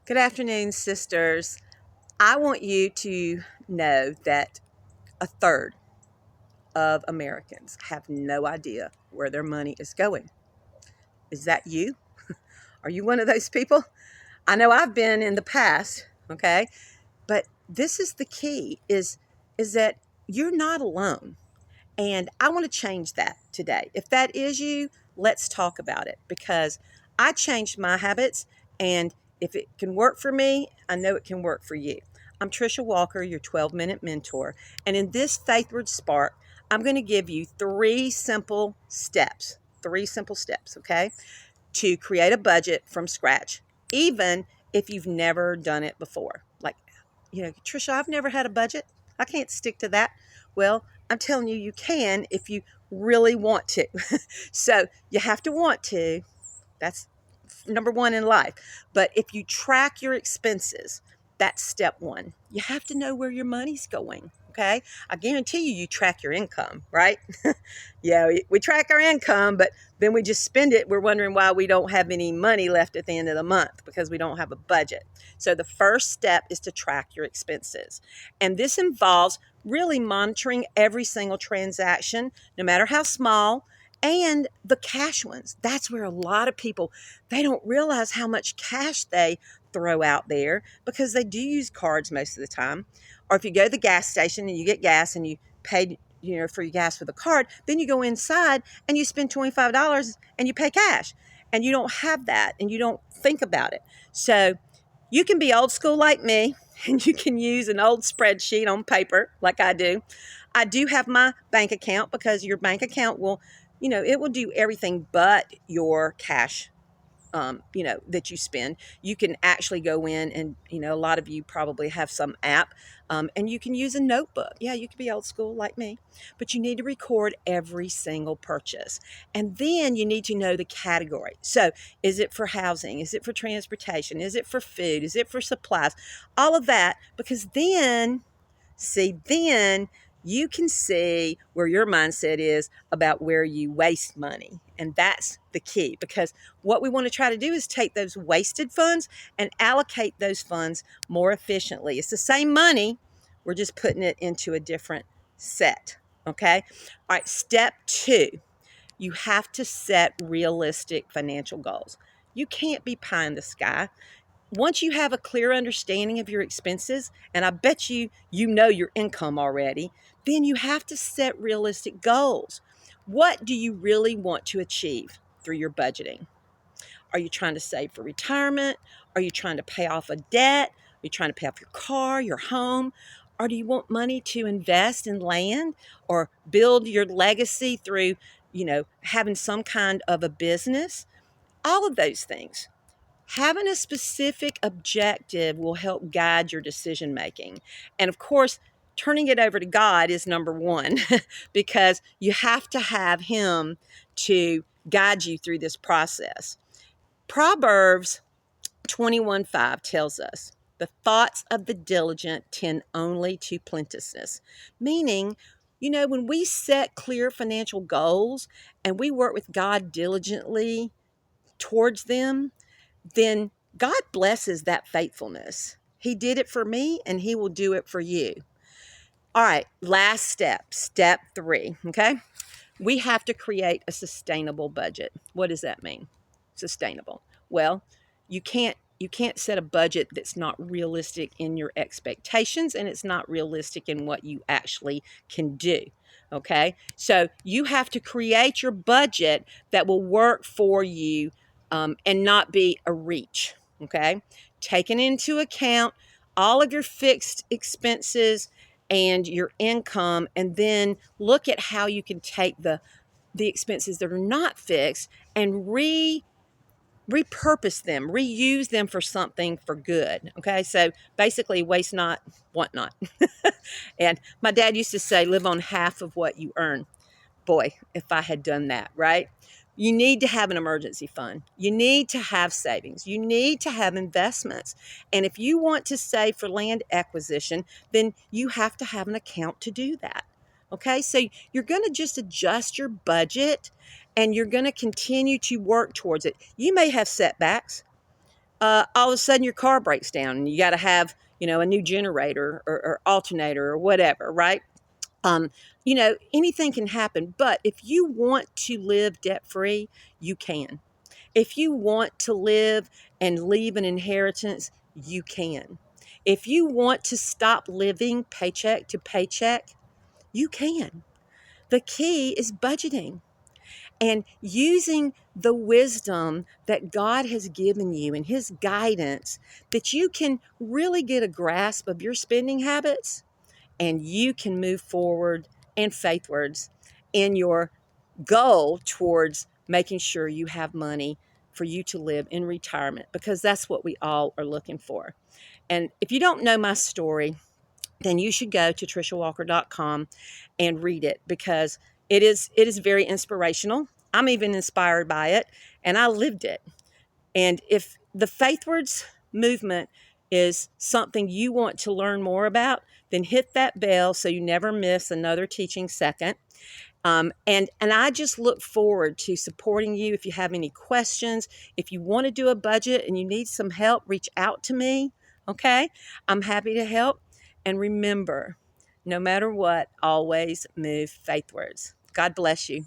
Good afternoon, sisters. I want you to know that a third of Americans have no idea where their money is going. Is that you? Are you one of those people? I know I've been in the past, okay? But this is the key is that you're not alone. And I want to change that today. If that is you, let's talk about it because I changed my habits. And if it can work for me, I know it can work for you. I'm Trisha Walker, your 12-minute mentor. And in this Faithwards Spark, I'm going to give you three simple steps, okay, to create a budget from scratch, even if you've never done it before. Like, Trisha, I've never had a budget. I can't stick to that. Well, I'm telling you, you can if you really want to. So you have to want to. That's number one in life. But if you track your expenses, that's step one. You have to know where your money's going. Okay. I guarantee you track your income, right? Yeah, we track our income, but then we just spend it. We're wondering why we don't have any money left at the end of the month because we don't have a budget. So the first step is to track your expenses. And this involves really monitoring every single transaction, no matter how small, and the cash ones. That's where a lot of people, they don't realize how much cash they throw out there because they do use cards most of the time. Or if you go to the gas station and you get gas and you pay for your gas with a card, then you go inside and you spend $25 and you pay cash. And you don't have that and you don't think about it. So you can be old school like me and you can use an old spreadsheet on paper like I do. I do have my bank account because your bank account will, it will do everything but your cash that you spend. You can actually go in and, a lot of you probably have some app and you can use a notebook. Yeah, you can be old school like me, but you need to record every single purchase. And then you need to know the category. So is it for housing? Is it for transportation? Is it for food? Is it for supplies? All of that, because then you can see where your mindset is about where you waste money. And that's the key, because what we want to try to do is take those wasted funds and allocate those funds more efficiently. It's the same money, we're just putting it into a different set. Okay. All right. Step two, you have to set realistic financial goals. You can't be pie in the sky. Once you have a clear understanding of your expenses, and I bet you know your income already, then you have to set realistic goals. What do you really want to achieve through your budgeting? Are you trying to save for retirement? Are you trying to pay off a debt? Are you trying to pay off your car, your home? Or do you want money to invest in land or build your legacy through, having some kind of a business? All of those things. Having a specific objective will help guide your decision making. And of course, turning it over to God is number one because you have to have Him to guide you through this process. Proverbs 21:5 tells us, the thoughts of the diligent tend only to plenteousness, meaning, when we set clear financial goals and we work with God diligently towards them, then God blesses that faithfulness. He did it for me and He will do it for you. All right, last step three, okay? We have to create a sustainable budget. What does that mean? Sustainable. Well, you can't set a budget that's not realistic in your expectations and it's not realistic in what you actually can do. Okay? So you have to create your budget that will work for you and not be a reach. Okay? Taking into account all of your fixed expenses and your income, and then look at how you can take the expenses that are not fixed and repurpose them, reuse them for something for good. Okay, so basically, waste not, want not. And my dad used to say, live on half of what you earn. Boy, if I had done that, right? You need to have an emergency fund. You need to have savings. You need to have investments. And if you want to save for land acquisition, then you have to have an account to do that. Okay, so you're going to just adjust your budget and you're going to continue to work towards it. You may have setbacks. all of a sudden your car breaks down and you got to have, a new generator or alternator or whatever, right? Um, anything can happen. But if you want to live debt free, you can. If you want to live and leave an inheritance, you can. If you want to stop living paycheck to paycheck, you can. The key is budgeting and using the wisdom that God has given you and His guidance, that you can really get a grasp of your spending habits and you can move forward and faithwards in your goal towards making sure you have money for you to live in retirement, because that's what we all are looking for. And if you don't know my story, then you should go to trishawalker.com and read it, because it is very inspirational. I'm even inspired by it, and I lived it. And if the Faithwards movement is something you want to learn more about, then hit that bell so you never miss another teaching second. And I just look forward to supporting you. If you have any questions, if you want to do a budget and you need some help, reach out to me. Okay, I'm happy to help. And remember, no matter what, always move faithwards. God bless you.